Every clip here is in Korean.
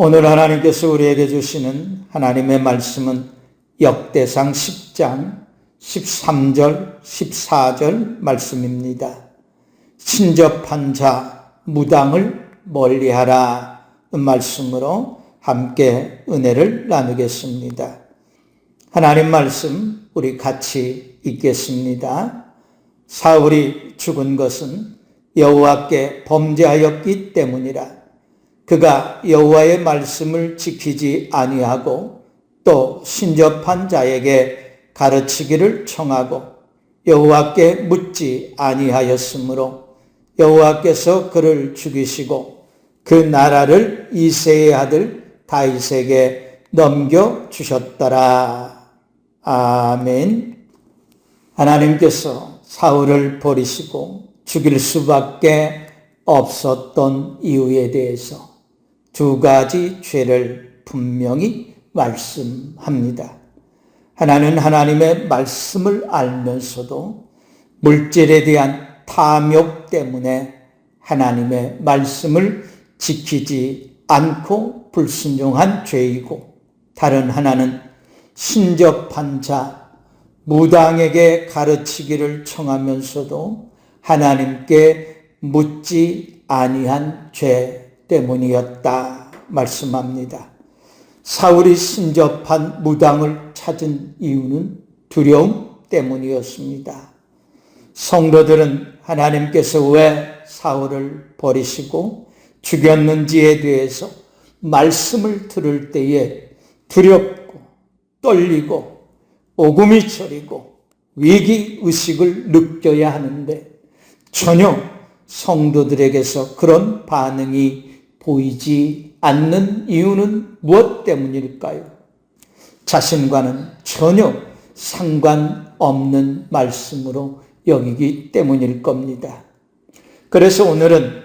오늘 하나님께서 우리에게 주시는 하나님의 말씀은 역대상 10장 13절, 14절 말씀입니다. 신접한 자 무당을 멀리하라 말씀으로 함께 은혜를 나누겠습니다. 하나님 말씀 우리 같이 읽겠습니다. 사울이 죽은 것은 여호와께 범죄하였기 때문이라. 그가 여호와의 말씀을 지키지 아니하고 또 신접한 자에게 가르치기를 청하고 여호와께 묻지 아니하였으므로 여호와께서 그를 죽이시고 그 나라를 이새의 아들 다윗에게 넘겨주셨더라. 아멘. 하나님께서 사울을 버리시고 죽일 수밖에 없었던 이유에 대해서 두 가지 죄를 분명히 말씀합니다. 하나는 하나님의 말씀을 알면서도 물질에 대한 탐욕 때문에 하나님의 말씀을 지키지 않고 불순종한 죄이고, 다른 하나는 신접한 자 무당에게 가르치기를 청하면서도 하나님께 묻지 아니한 죄 때문이었다 말씀합니다. 사울이 신접한 무당을 찾은 이유는 두려움 때문이었습니다. 성도들은 하나님께서 왜 사울을 버리시고 죽였는지에 대해서 말씀을 들을 때에 두렵고 떨리고 오금이 저리고 위기의식을 느껴야 하는데 전혀 성도들에게서 그런 반응이 보이지 않는 이유는 무엇 때문일까요? 자신과는 전혀 상관없는 말씀으로 여기기 때문일 겁니다. 그래서 오늘은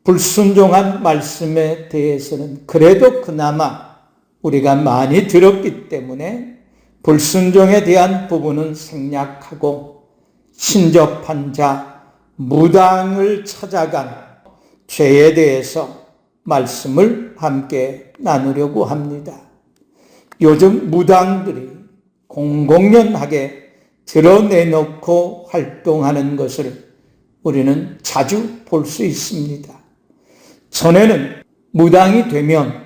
불순종한 말씀에 대해서는 그래도 그나마 우리가 많이 들었기 때문에 불순종에 대한 부분은 생략하고 신접한 자 무당을 찾아간 죄에 대해서 말씀을 함께 나누려고 합니다. 요즘 무당들이 공공연하게 드러내놓고 활동하는 것을 우리는 자주 볼 수 있습니다. 전에는 무당이 되면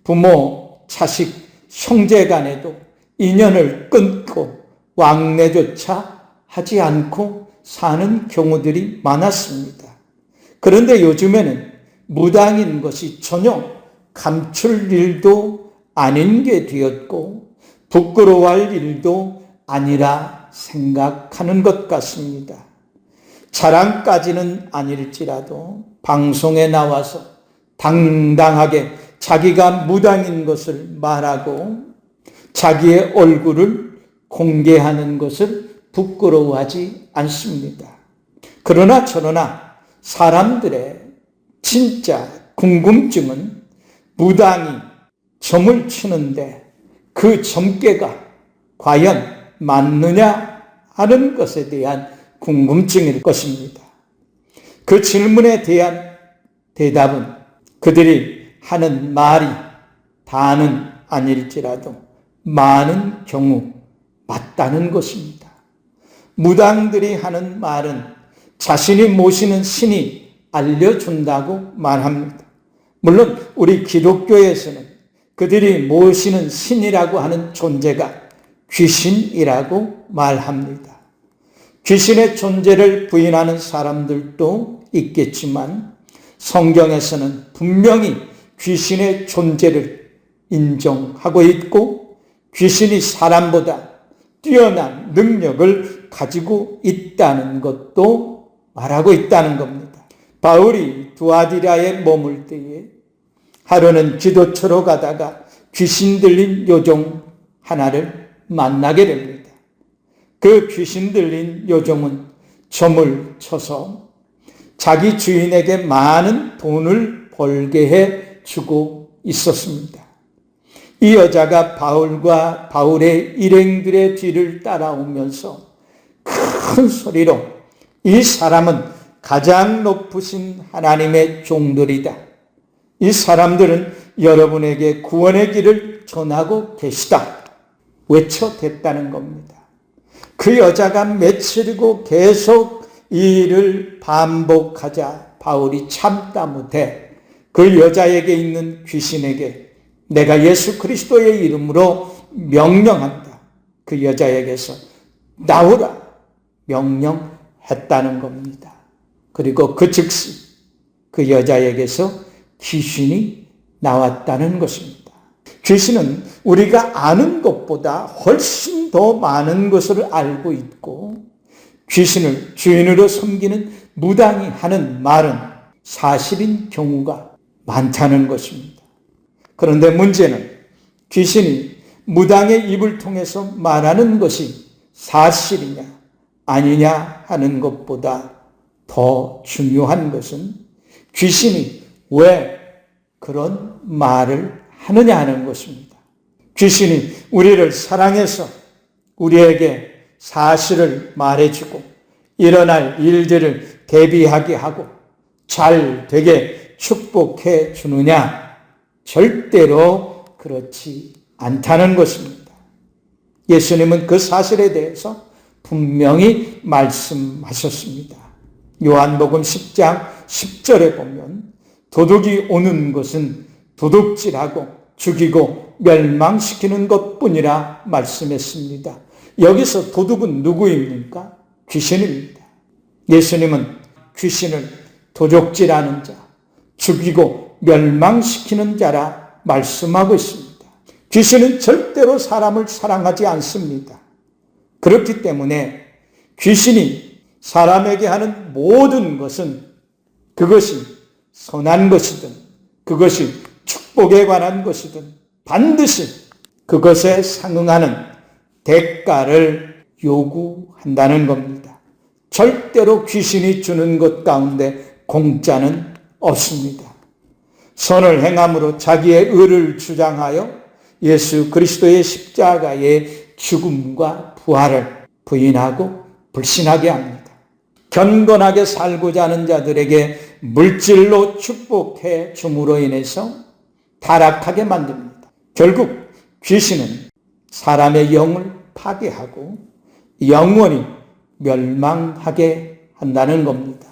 부모, 자식, 형제 간에도 인연을 끊고 왕래조차 하지 않고 사는 경우들이 많았습니다. 그런데 요즘에는 무당인 것이 전혀 감출 일도 아닌 게 되었고 부끄러워할 일도 아니라 생각하는 것 같습니다. 자랑까지는 아닐지라도 방송에 나와서 당당하게 자기가 무당인 것을 말하고 자기의 얼굴을 공개하는 것을 부끄러워하지 않습니다. 그러나 저러나 사람들의 진짜 궁금증은 무당이 점을 치는데 그 점괘가 과연 맞느냐 하는 것에 대한 궁금증일 것입니다. 그 질문에 대한 대답은 그들이 하는 말이 다는 아닐지라도 많은 경우 맞다는 것입니다. 무당들이 하는 말은 자신이 모시는 신이 알려준다고 말합니다. 물론 우리 기독교에서는 그들이 모시는 신이라고 하는 존재가 귀신이라고 말합니다. 귀신의 존재를 부인하는 사람들도 있겠지만 성경에서는 분명히 귀신의 존재를 인정하고 있고 귀신이 사람보다 뛰어난 능력을 가지고 있다는 것도 말하고 있다는 겁니다. 바울이 두아디라에 머물 때에 하루는 기도처로 가다가 귀신 들린 요종 하나를 만나게 됩니다. 그 귀신 들린 요종은 점을 쳐서 자기 주인에게 많은 돈을 벌게 해주고 있었습니다. 이 여자가 바울과 바울의 일행들의 뒤를 따라오면서 큰 소리로 이 사람은 가장 높으신 하나님의 종들이다. 이 사람들은 여러분에게 구원의 길을 전하고 계시다 외쳐댔다는 겁니다. 그 여자가 며칠이고 계속 이 일을 반복하자 바울이 참다 못해 그 여자에게 있는 귀신에게 내가 예수 그리스도의 이름으로 명령한다. 그 여자에게서 나오라 명령했다는 겁니다. 그리고 그 즉시 그 여자에게서 귀신이 나왔다는 것입니다. 귀신은 우리가 아는 것보다 훨씬 더 많은 것을 알고 있고 귀신을 주인으로 섬기는 무당이 하는 말은 사실인 경우가 많다는 것입니다. 그런데 문제는 귀신이 무당의 입을 통해서 말하는 것이 사실이냐 아니냐 하는 것보다 더 중요한 것은 귀신이 왜 그런 말을 하느냐 하는 것입니다. 귀신이 우리를 사랑해서 우리에게 사실을 말해주고 일어날 일들을 대비하게 하고 잘 되게 축복해 주느냐? 절대로 그렇지 않다는 것입니다. 예수님은 그 사실에 대해서 분명히 말씀하셨습니다. 요한복음 10장 10절에 보면 도둑이 오는 것은 도둑질하고 죽이고 멸망시키는 것뿐이라 말씀했습니다. 여기서 도둑은 누구입니까? 귀신입니다. 예수님은 귀신을 도둑질하는 자, 죽이고 멸망시키는 자라 말씀하고 있습니다. 귀신은 절대로 사람을 사랑하지 않습니다. 그렇기 때문에 귀신이 사람에게 하는 모든 것은 그것이 선한 것이든 그것이 축복에 관한 것이든 반드시 그것에 상응하는 대가를 요구한다는 겁니다. 절대로 귀신이 주는 것 가운데 공짜는 없습니다. 선을 행함으로 자기의 의를 주장하여 예수 그리스도의 십자가의 죽음과 부활을 부인하고 불신하게 합니다. 견건하게 살고자 하는 자들에게 물질로 축복해 줌으로 인해서 타락하게 만듭니다. 결국 귀신은 사람의 영을 파괴하고 영원히 멸망하게 한다는 겁니다.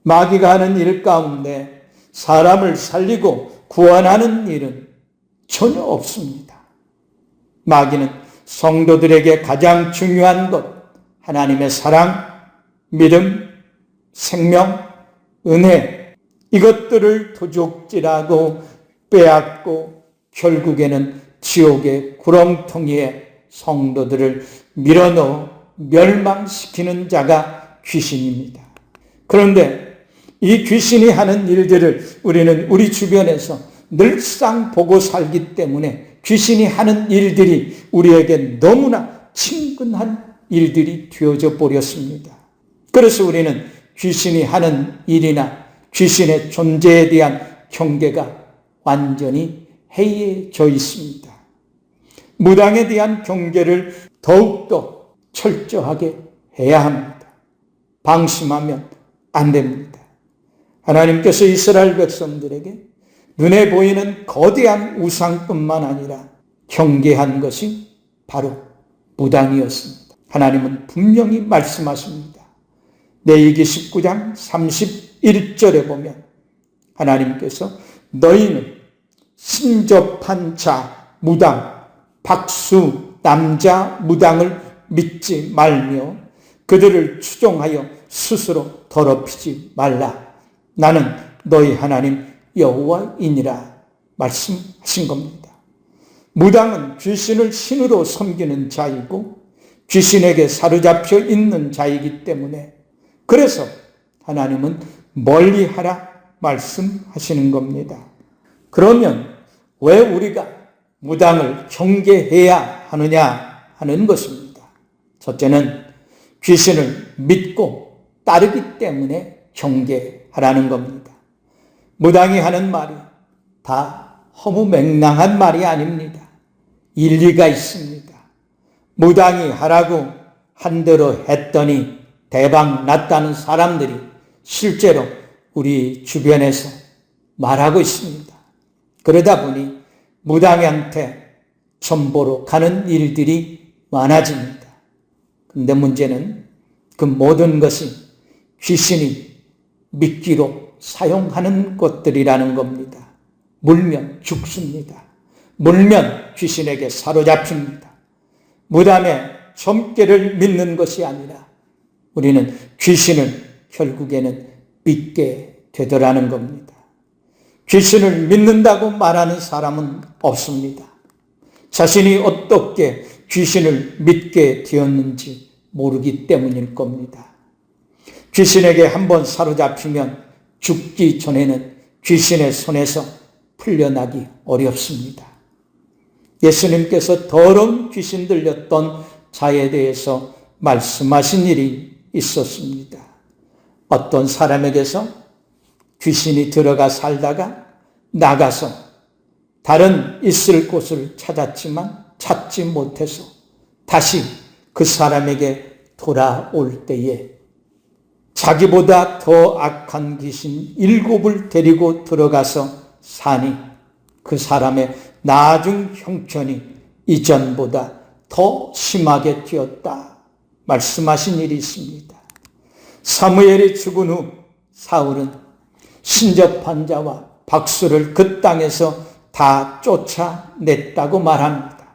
마귀가 하는 일 가운데 사람을 살리고 구원하는 일은 전혀 없습니다. 마귀는 성도들에게 가장 중요한 것, 하나님의 사랑, 믿음, 생명, 은혜, 이것들을 도둑질하고 빼앗고 결국에는 지옥의 구렁텅이에 성도들을 밀어넣어 멸망시키는 자가 귀신입니다. 그런데 이 귀신이 하는 일들을 우리는 우리 주변에서 늘상 보고 살기 때문에 귀신이 하는 일들이 우리에게 너무나 친근한 일들이 되어져 버렸습니다. 그래서 우리는 귀신이 하는 일이나 귀신의 존재에 대한 경계가 완전히 해이해져 있습니다. 무당에 대한 경계를 더욱더 철저하게 해야 합니다. 방심하면 안 됩니다. 하나님께서 이스라엘 백성들에게 눈에 보이는 거대한 우상뿐만 아니라 경계한 것이 바로 무당이었습니다. 하나님은 분명히 말씀하십니다. 레위기 19장 31절에 보면 하나님께서 너희는 신접한 자 무당, 박수 남자 무당을 믿지 말며 그들을 추종하여 스스로 더럽히지 말라. 나는 너희 하나님 여호와이니라 말씀하신 겁니다. 무당은 귀신을 신으로 섬기는 자이고 귀신에게 사로잡혀 있는 자이기 때문에 그래서 하나님은 멀리하라 말씀하시는 겁니다. 그러면 왜 우리가 무당을 경계해야 하느냐 하는 것입니다. 첫째는 귀신을 믿고 따르기 때문에 경계하라는 겁니다. 무당이 하는 말이 다 허무맹랑한 말이 아닙니다. 일리가 있습니다. 무당이 하라고 한 대로 했더니 대박 났다는 사람들이 실제로 우리 주변에서 말하고 있습니다. 그러다 보니 무당한테 전보로 가는 일들이 많아집니다. 그런데 문제는 그 모든 것이 귀신이 미끼로 사용하는 것들이라는 겁니다. 물면 죽습니다. 물면 귀신에게 사로잡힙니다. 무당의 점괘를 믿는 것이 아니라 우리는 귀신을 결국에는 믿게 되더라는 겁니다. 귀신을 믿는다고 말하는 사람은 없습니다. 자신이 어떻게 귀신을 믿게 되었는지 모르기 때문일 겁니다. 귀신에게 한번 사로잡히면 죽기 전에는 귀신의 손에서 풀려나기 어렵습니다. 예수님께서 더러운 귀신 들렸던 자에 대해서 말씀하신 일이 있었습니다. 어떤 사람에게서 귀신이 들어가 살다가 나가서 다른 있을 곳을 찾았지만 찾지 못해서 다시 그 사람에게 돌아올 때에 자기보다 더 악한 귀신 7을 데리고 들어가서 사니 그 사람의 나중 형편이 이전보다 더 심하게 되었다 말씀하신 일이 있습니다. 사무엘이 죽은 후 사울은 신접한 자와 박수를 그 땅에서 다 쫓아냈다고 말합니다.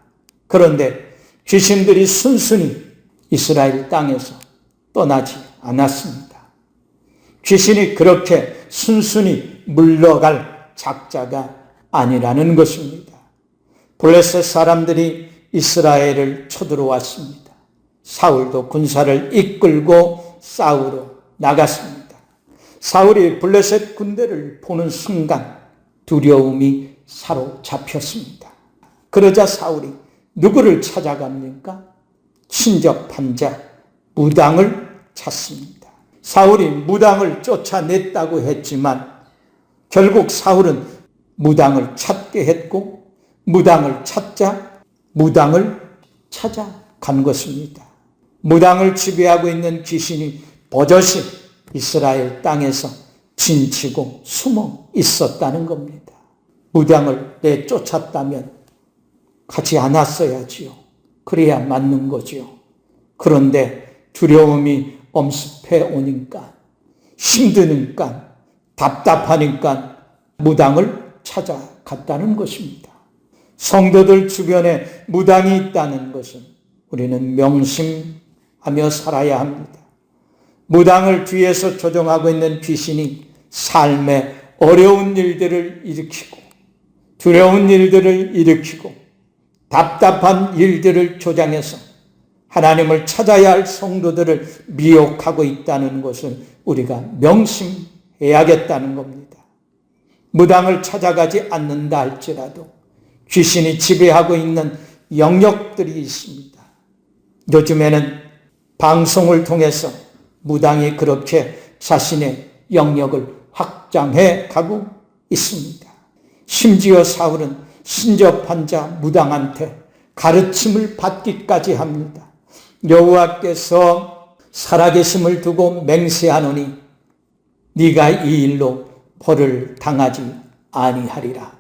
그런데 귀신들이 순순히 이스라엘 땅에서 떠나지 않았습니다. 귀신이 그렇게 순순히 물러갈 작자가 아니라는 것입니다. 블레셋 사람들이 이스라엘을 쳐들어왔습니다. 사울도 군사를 이끌고 싸우러 나갔습니다. 사울이 블레셋 군대를 보는 순간 두려움이 사로잡혔습니다. 그러자 사울이 누구를 찾아갑니까? 친접한 자, 무당을 찾습니다. 사울이 무당을 쫓아냈다고 했지만 결국 사울은 무당을 찾게 했고 무당을 찾자 무당을 찾아간 것입니다. 무당을 지배하고 있는 귀신이 버젓이 이스라엘 땅에서 진치고 숨어 있었다는 겁니다. 무당을 내쫓았다면 가지 않았어야지요. 그래야 맞는 거지요. 그런데 두려움이 엄습해 오니까 힘드니까 답답하니까 무당을 찾아갔다는 것입니다. 성도들 주변에 무당이 있다는 것은 우리는 명심하며 살아야 합니다. 무당을 뒤에서 조종하고 있는 귀신이 삶의 어려운 일들을 일으키고 두려운 일들을 일으키고 답답한 일들을 조장해서 하나님을 찾아야 할 성도들을 미혹하고 있다는 것을 우리가 명심해야겠다는 겁니다. 무당을 찾아가지 않는다 할지라도 귀신이 지배하고 있는 영역들이 있습니다. 요즘에는 방송을 통해서 무당이 그렇게 자신의 영역을 확장해 가고 있습니다. 심지어 사울은 신접한 자 무당한테 가르침을 받기까지 합니다. 여호와께서 살아계심을 두고 맹세하노니 네가 이 일로 벌을 당하지 아니하리라.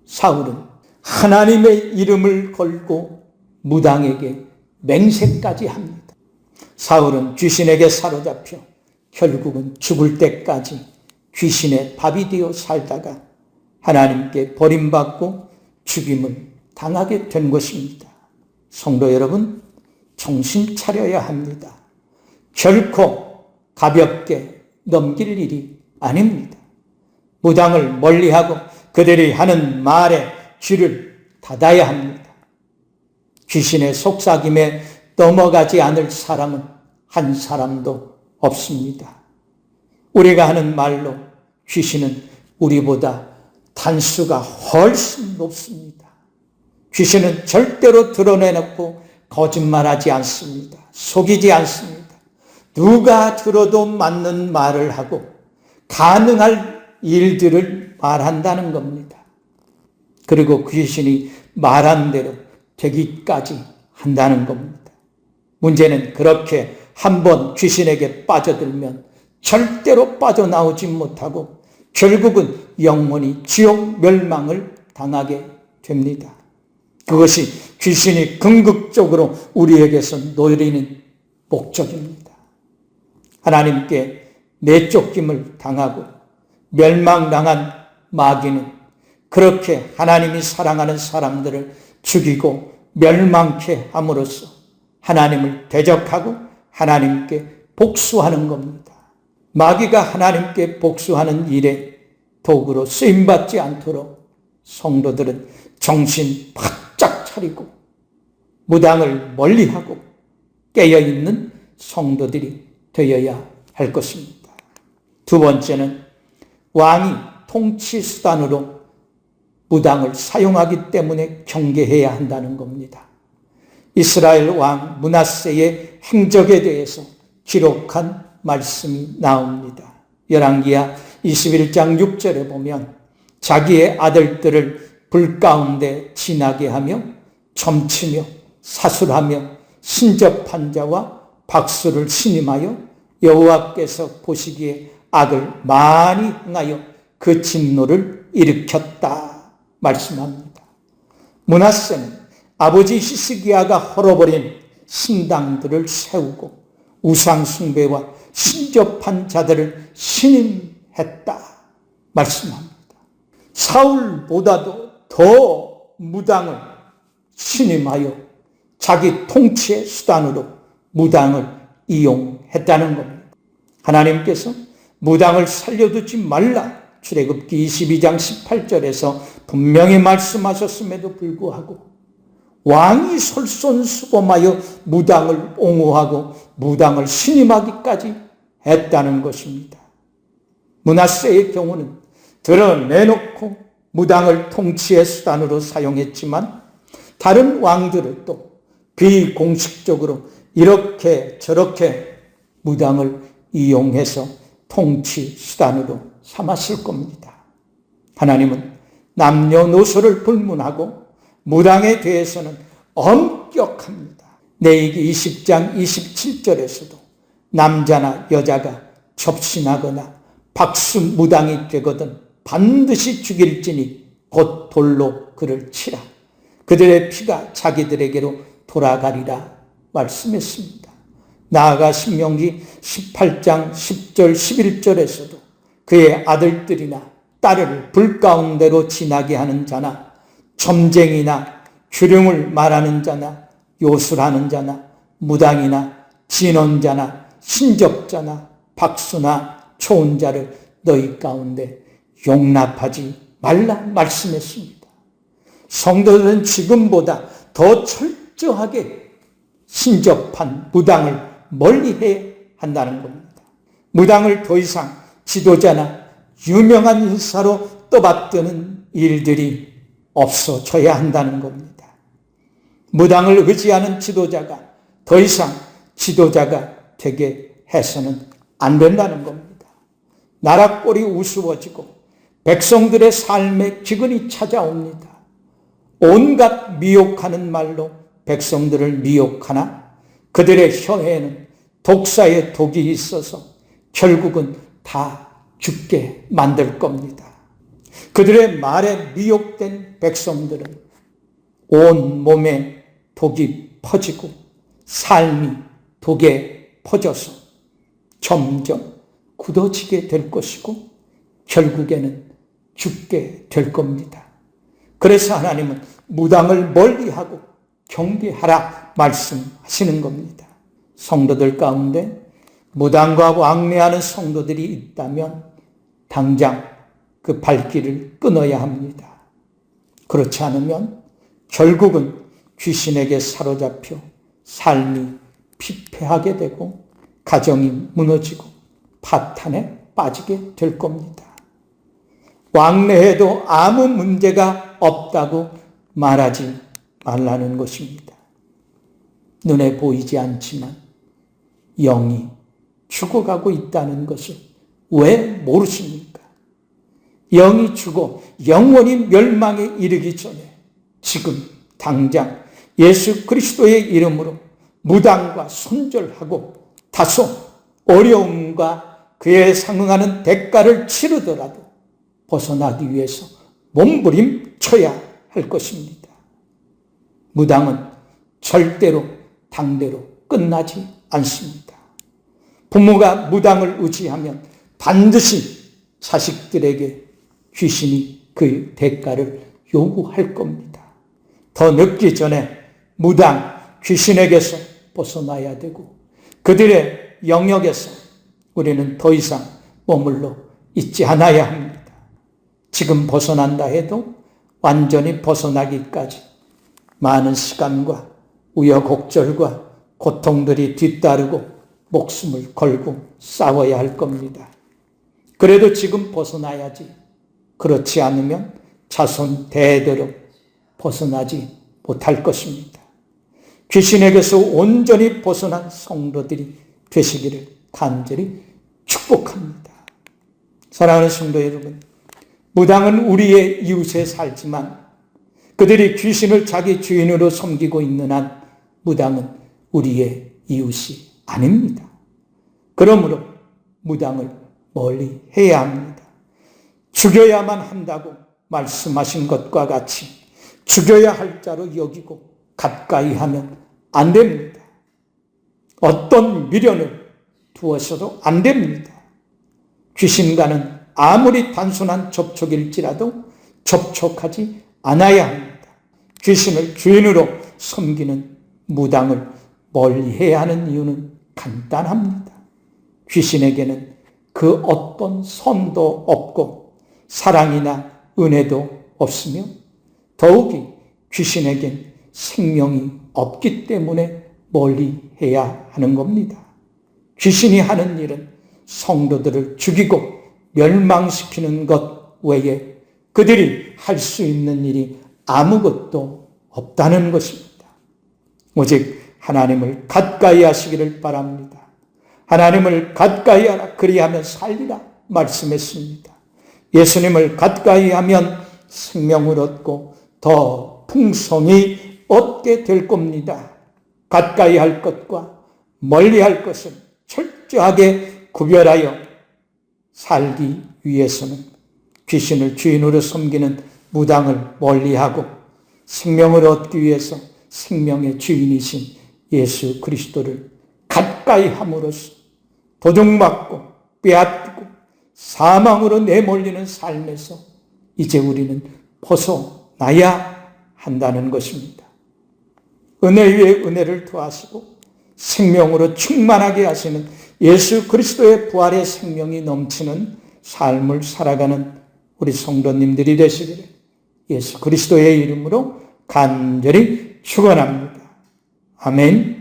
사울은 하나님의 이름을 걸고 무당에게 맹세까지 합니다. 사울은 귀신에게 사로잡혀 결국은 죽을 때까지 귀신의 밥이 되어 살다가 하나님께 버림받고 죽임을 당하게 된 것입니다. 성도 여러분, 정신 차려야 합니다. 결코 가볍게 넘길 일이 아닙니다. 무당을 멀리하고 그들이 하는 말에 귀를 닫아야 합니다. 귀신의 속삭임에 넘어가지 않을 사람은 한 사람도 없습니다. 우리가 하는 말로 귀신은 우리보다 단수가 훨씬 높습니다. 귀신은 절대로 드러내놓고 거짓말하지 않습니다. 속이지 않습니다. 누가 들어도 맞는 말을 하고 가능할 일들을 말한다는 겁니다. 그리고 귀신이 말한 대로 되기까지 한다는 겁니다. 문제는 그렇게 한번 귀신에게 빠져들면 절대로 빠져나오지 못하고 결국은 영원히 지옥 멸망을 당하게 됩니다. 그것이 귀신이 궁극적으로 우리에게서 노리는 목적입니다. 하나님께 내쫓김을 당하고 멸망당한 마귀는 그렇게 하나님이 사랑하는 사람들을 죽이고 멸망케 함으로써 하나님을 대적하고 하나님께 복수하는 겁니다. 마귀가 하나님께 복수하는 일에 도구로 쓰임받지 않도록 성도들은 정신 바짝 차리고 무당을 멀리하고 깨어있는 성도들이 되어야 할 것입니다. 두 번째는 왕이 통치 수단으로 무당을 사용하기 때문에 경계해야 한다는 겁니다. 이스라엘 왕 므낫세의 행적에 대해서 기록한 말씀이 나옵니다. 열왕기하 21장 6절에 보면 자기의 아들들을 불 가운데 지나게 하며 점치며 사술하며 신접한 자와 박수를 신임하여 여호와께서 보시기에 악을 많이 행하여 그 진노를 일으켰다 말씀합니다. 므낫세는 아버지 히스기야가 헐어버린 신당들을 세우고 우상 숭배와 신접한 자들을 신임했다 말씀합니다. 사울보다도 더 무당을 신임하여 자기 통치의 수단으로 무당을 이용했다는 겁니다. 하나님께서 무당을 살려두지 말라 출애굽기 22장 18절에서 분명히 말씀하셨음에도 불구하고 왕이 솔선수범하여 무당을 옹호하고 무당을 신임하기까지 했다는 것입니다. 므낫세의 경우는 드러내놓고 무당을 통치의 수단으로 사용했지만 다른 왕들은 또 비공식적으로 이렇게 저렇게 무당을 이용해서 통치 수단으로 삼았을 겁니다. 하나님은 남녀노소를 불문하고 무당에 대해서는 엄격합니다. 레위기 20장 27절에서도 남자나 여자가 접신하거나 박수무당이 되거든 반드시 죽일지니 곧 돌로 그를 치라. 그들의 피가 자기들에게로 돌아가리라 말씀했습니다. 나아가 신명기 18장 10절 11절에서도 그의 아들들이나 딸을 불 가운데로 지나게 하는 자나 점쟁이나 규령을 말하는 자나 요술하는 자나 무당이나 진언자나 신접자나 박수나 초혼자를 너희 가운데 용납하지 말라 말씀했습니다. 성도들은 지금보다 더 철저하게 신접한 무당을 멀리해야 한다는 겁니다. 무당을 더 이상 지도자나 유명한 인사로 떠받드는 일들이 없어져야 한다는 겁니다. 무당을 의지하는 지도자가 더 이상 지도자가 되게 해서는 안 된다는 겁니다. 나라 꼴이 우스워지고 백성들의 삶에 기근이 찾아옵니다. 온갖 미혹하는 말로 백성들을 미혹하나 그들의 혀에는 독사의 독이 있어서 결국은 다 죽게 만들 겁니다. 그들의 말에 미혹된 백성들은 온 몸에 독이 퍼지고 삶이 독에 퍼져서 점점 굳어지게 될 것이고 결국에는 죽게 될 겁니다. 그래서 하나님은 무당을 멀리하고 경계하라 말씀하시는 겁니다. 성도들 가운데 무당과 왕래하는 성도들이 있다면 당장 그 발길을 끊어야 합니다. 그렇지 않으면 결국은 귀신에게 사로잡혀 삶이 피폐하게 되고 가정이 무너지고 파탄에 빠지게 될 겁니다. 왕래해도 아무 문제가 없다고 말하지 말라는 것입니다. 눈에 보이지 않지만 영이 죽어가고 있다는 것을 왜 모르십니까? 영이 죽어 영원히 멸망에 이르기 전에 지금 당장 예수 그리스도의 이름으로 무당과 손절하고 다소 어려움과 그에 상응하는 대가를 치르더라도 벗어나기 위해서 몸부림쳐야 할 것입니다. 무당은 절대로 당대로 끝나지 않습니다. 부모가 무당을 의지하면 반드시 자식들에게 귀신이 그 대가를 요구할 겁니다. 더 늦기 전에 무당, 귀신에게서 벗어나야 되고 그들의 영역에서 우리는 더 이상 머물러 있지 않아야 합니다. 지금 벗어난다 해도 완전히 벗어나기까지 많은 시간과 우여곡절과 고통들이 뒤따르고 목숨을 걸고 싸워야 할 겁니다. 그래도 지금 벗어나야지. 그렇지 않으면 자손 대대로 벗어나지 못할 것입니다. 귀신에게서 온전히 벗어난 성도들이 되시기를 간절히 축복합니다. 사랑하는 성도 여러분, 무당은 우리의 이웃에 살지만 그들이 귀신을 자기 주인으로 섬기고 있는 한 무당은 우리의 이웃이 아닙니다. 그러므로 무당을 멀리 해야 합니다. 죽여야만 한다고 말씀하신 것과 같이 죽여야 할 자로 여기고 가까이 하면 안 됩니다. 어떤 미련을 두어서도 안 됩니다. 귀신과는 아무리 단순한 접촉일지라도 접촉하지 않아야 합니다. 귀신을 주인으로 섬기는 무당을 멀리해야 하는 이유는 간단합니다. 귀신에게는 그 어떤 선도 없고 사랑이나 은혜도 없으며 더욱이 귀신에겐 생명이 없기 때문에 멀리해야 하는 겁니다. 귀신이 하는 일은 성도들을 죽이고 멸망시키는 것 외에 그들이 할 수 있는 일이 아무것도 없다는 것입니다. 오직 하나님을 가까이 하시기를 바랍니다. 하나님을 가까이 하라, 그리하면 살리라 말씀했습니다. 예수님을 가까이 하면 생명을 얻고 더 풍성히 얻게 될 겁니다. 가까이 할 것과 멀리 할 것을 철저하게 구별하여 살기 위해서는 귀신을 주인으로 섬기는 무당을 멀리하고 생명을 얻기 위해서 생명의 주인이신 예수 그리스도를 가까이 함으로써 도둑맞고 빼앗기고 사망으로 내몰리는 삶에서 이제 우리는 벗어나야 한다는 것입니다. 은혜 위에 은혜를 더하시고 생명으로 충만하게 하시는 예수 그리스도의 부활의 생명이 넘치는 삶을 살아가는 우리 성도님들이 되시기를 예수 그리스도의 이름으로 간절히 축원합니다. 아멘.